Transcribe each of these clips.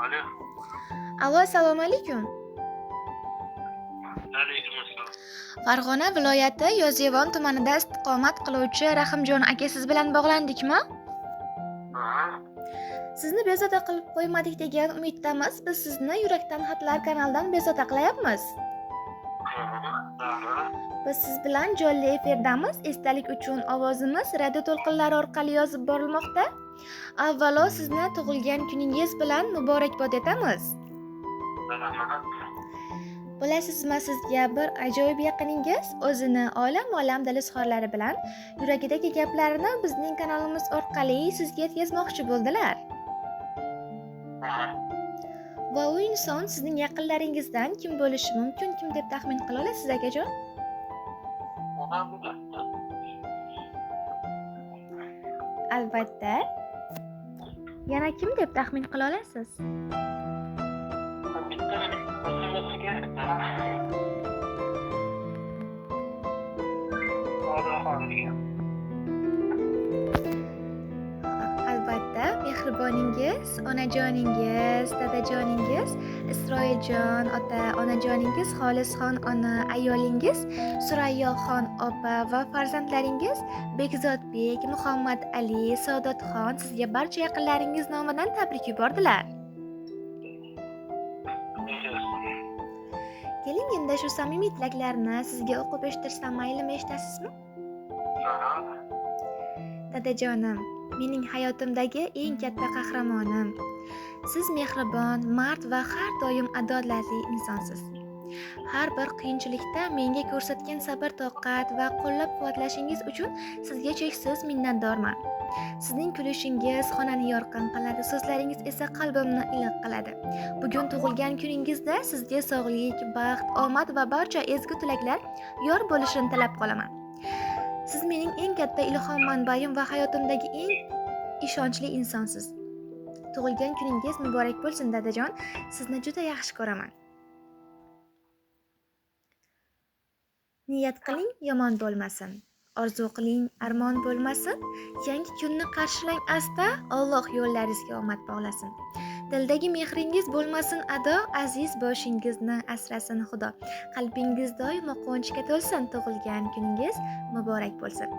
Alo. Alo, assalomu alaykum. Alaykum assalom. Farg'ona viloyati Yozyovon tumanida istiqomat qiluvchi Rahimjon aka siz bilan bog'landikmi? Sizni bezovta qilib qo'ymadik degan umiddamiz. Biz sizni Yurakdan xatlar kanalidan bezovta qilyapmiz. Biz siz bilan jonli efirdamiz. Esdalik uchun ovozimiz radio to'lqinlari orqali yozib borilmoqda. Avvalo sizni tug'ilgan kuningiz bilan muborakbod etamiz. Bilasizmi, sizga bir ajoyib yaqiningiz o'zini olam dil izhorlari bilan yuragidagi gaplarini bizning kanalimiz orqali sizga yetkazmoqchi bo'ldilar. Va u inson sizning yaqinlaringizdan kim bo'lishi mumkin, kim deb taxmin qila olasiz akajon? Albatta. Yana kim deb taxmin qila olasiz? Albatta, mehriboningiz, onajoningiz, dadajoningiz, Isroiljon ota, onajoningiz, Xolisxon ona, ayolingiz, Surayyoxon opa va farzandlaringiz Bekzodbek, Muhammad Ali, Saodatxon sizga barcha yaqinlaringiz nomidan tabrik yubordilar. Keling, endi shu samimiy tilaklarni sizga o'qib eshittirsam maylimi, eshitasizmi? Dadajonim, mening hayotimdagi eng katta qahramonim. Siz mehribon, mard va har doim adolatli insonsiz. Har bir qiyinchilikda menga ko'rsatgan sabr-toqat va qo'llab-quvvatlashingiz uchun sizga cheksiz minnatdorman. Sizning kulishingiz xonani yorqin qiladi, so'zlaringiz esa qalbimni iliq qiladi. Bugun tug'ilgan kuningizda sizga sog'lik, baxt, omad va barcha ezgu tilaklar yor bo'lishini tilab qolaman. Siz mening eng katta ilhom manbaim va hayotimdagi eng ishonchli insonsiz. Tug'ilgan kuningiz muborak bo'lsin dadajon. Sizni juda yaxshi ko'raman. Niyat qiling, yomon bo'lmasin. Orzu qiling, armon bo'lmasin. Yangi kunni qarshilang asta, Alloh yo'llaringizga omad bog'lasin. Dildagi mehringiz bo'lmasin ado, aziz boshingizni asrasin Xudo. Qalbingiz doimo quvonchga to'lsin, tug'ilgan kuningiz muborak bo'lsin.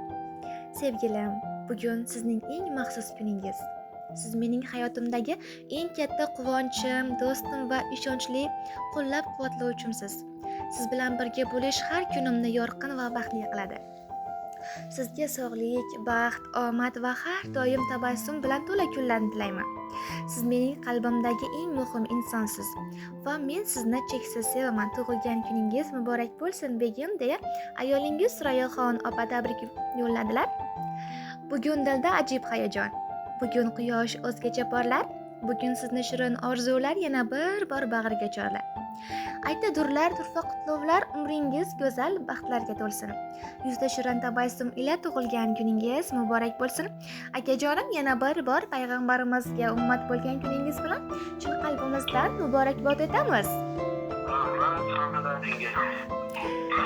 Sevgilim, bugun sizning eng maxsus kuningiz. Siz mening hayotimdagi eng katta quvonchim, do'stim va ishonchli qo'llab-quvvatlovchimsiz. Siz bilan birga bo'lish har kunimni yorqin va baxtli qiladi. Sizga sog'lik, baxt, omad va har doim tabassum bilan to'la kunlarni tilayman. Siz mening qalbimdagi eng muhim insonsiz va men sizni cheksiz sevaman. Tug'ilgan kuningiz muborak bo'lsin begim, deya ayolingiz Surayyoxon opa tabrik yo'lladilar. Bugun dilda ajib hayajon. Bugun quyosh o'zgacha porlar. Bugun sizni shirin orzular yana bir bor bag'riga chorlar. Aytadurlar, turfa qutlovlar, umringiz go'zal baxtlarga to'lsin. Yuzda shirin tabassum ila tug'ilgan kuningiz muborak bo'lsin. Akajonim, yana bir bor payg'ambarimizga ummat bo'lgan kuningiz bilan chin qalbimizdan muborakbod etamiz.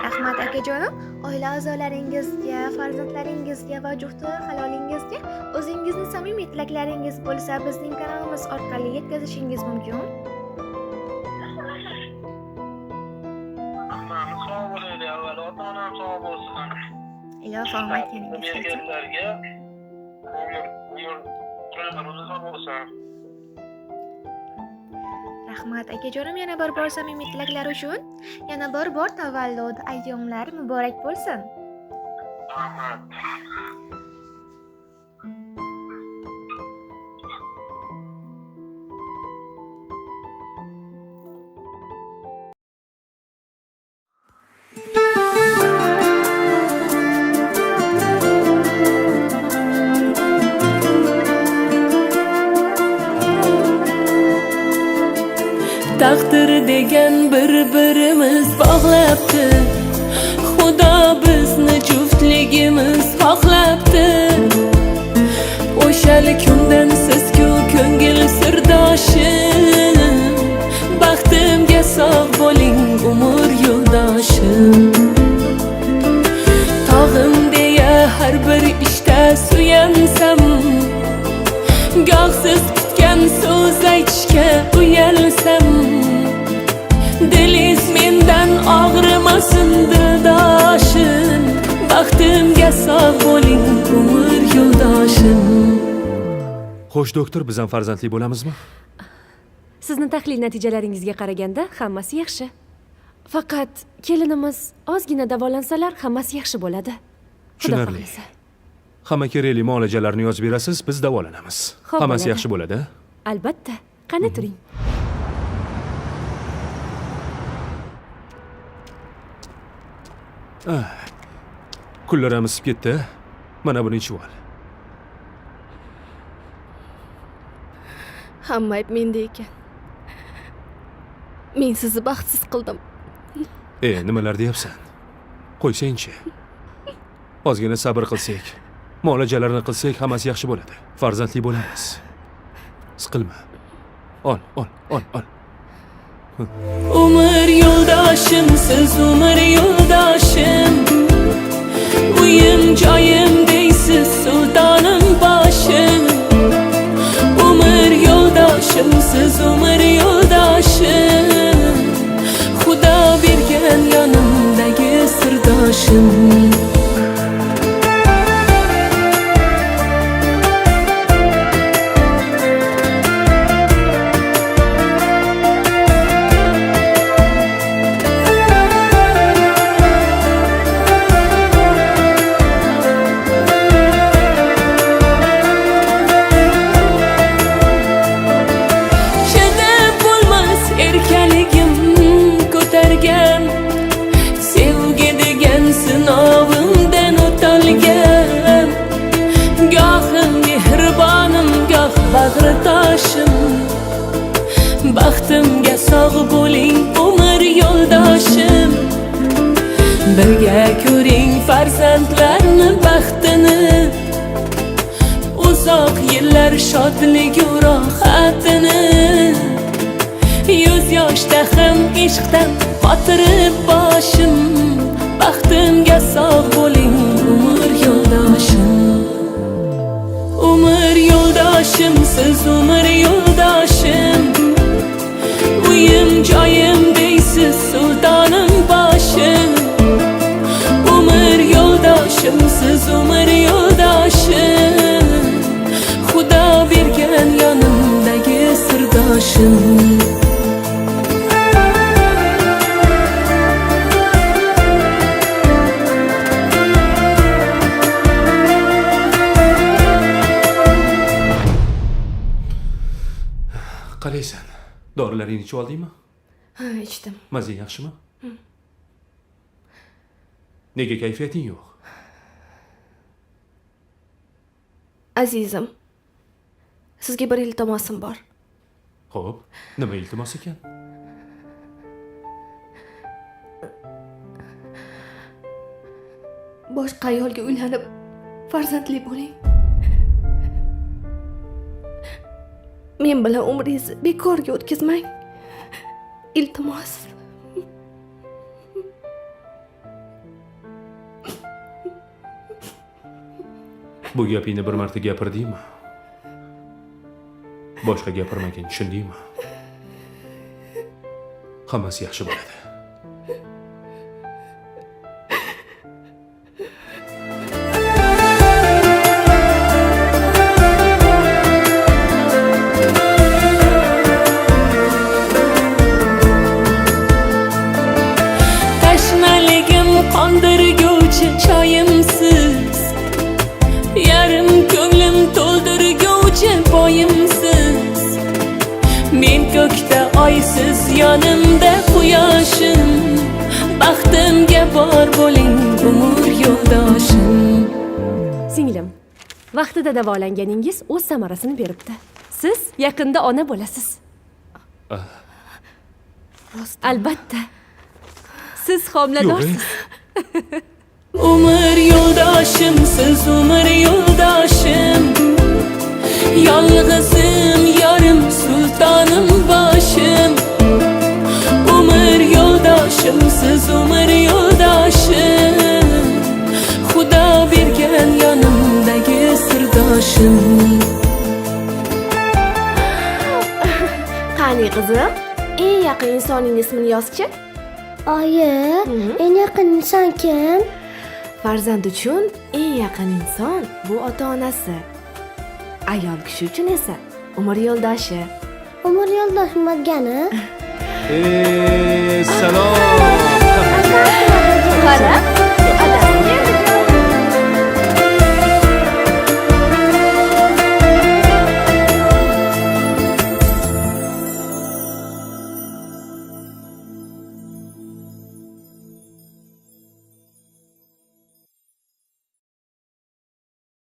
Rahmat akajonim, oila a'zolaringizga, farzandlaringizga va jufti halolingizga o'zingizni samimiy tilaklaringiz bo'lsa bizning kanalimiz orqali yetkazishingiz mumkin. Ilohim aytganingiz Rahmat akajonim, yana bir bor samimiy tilaklar uchun, yana bir bor tavallud ayyomlar muborak bo'lsin. Taqdir degan bir-birimiz bog'labdi. Xudo bizni juftligimiz xohlabdi. O'shal kundan siz-ku ko'ngil sirdoshim. Baxtimga sog' bo'ling umr yo'ldoshim. Tog'im deya har bir ishda suyansam, goh siz kutgan so'z aytishga baxtimga sog' bo'ling umr yo'ldoshim. Xo'sh, doktor, biz ham farzandli bo'lamizmi? Sizni tahlil natijalaringizga qaraganda hammasi yaxshi. Faqat kelinimiz ozgina davolansalar hammasi yaxshi bo'ladi. Xudo Tushunarli. xohlasa. Hamma kerakli muolajalarni yozib berasiz, biz davolanamiz. Xo'p, Hammasi bo'ladi. yaxshi bo'ladi. Albatta. Qani turing. Kunlar ham isib ketdi. Mana buni ichib ol. Hamma ayb menda ekan. Men sizni baxtsiz qildim. Nimalar deyapsan? Qo'ysang-chi. Ozgina sabr qilsak, muolajalarni qilsak, hammasi yaxshi bo'ladi. Farzandli bo'lamiz. Siqilma. Ol. Umr yo'ldoshim, siz umr yo'ldoshim. Uyim joyim deysiz, sultonim boshim. Umr yo'ldoshim, siz umr yo'ldoshim. Xudo bergan yonimdagi sirdoshim. Chidab bo'lmas erkaligim ko'targan, sevgi degan sinovimdan o'tolgan. Gohi mehribonim, goh bag'ri toshim. Baxtimga sog' bo'ling umr yo'ldoshim. Birga ko'ring farzandlarni baxtini, uzoq yillar shodligu rohatini. Yuz yoshda ham ishqdan qotirib boshim. Baxtimga sog' bo'ling umr yo'ldoshim. Umr yo'ldoshim, siz umr yo'ldoshim. Uyim joyim deysiz, sultonim boshim. Umr yo'ldoshim, siz umr yo'ldoshim. Xudo bergan yonimdagi sirdoshim. Qalaysan? Dorilaringni ichib oldingmi? Ha, ichdim. Mazang yaxshimi? Nega kayfiyating yo'q? Azizim, sizga bir iltimosim bor. Xo'p, nima iltimos ekan? Boshqa ayolga uylanib, farzandli bo'ling. Men bilan umringizni bekorga o'tkazmang. Iltimos. Bu gapingni bir marta gapirdingmi? Boshqa gapirmagin, tushundingmi? Hammasi yaxshi bo'ladi. Tashnaligim qondirguvchi choyimsiz. Yarim ko'nglim to'ldirguvchi boyimsiz. Men ko'kda oysiz, yonimda quyoshim. Baxtimga bor bo'ling umr yo'ldoshim. Singlim, vaqtida davolanganingiz o'z samarasini beribdi. Siz yaqinda ona bo'lasiz. Albatta. Siz homiladorsiz. Umr yo'ldoshim, siz umr yo'ldoshim. Yolg'izim yorim, sultonim boshim. Umr yo'ldoshim, siz umr yo'ldoshim. Xudo bergan yonimdagi sirdoshim. Qani qizim, eng yaqin insonning ismini yozchi. Oyi, eng yaqin inson kim? Farzand uchun eng yaqin inson bu ota-onasi. Ayol kishi uchun esa umr yo'ldoshi. Umr yo'ldosh degani? Salom. Qara,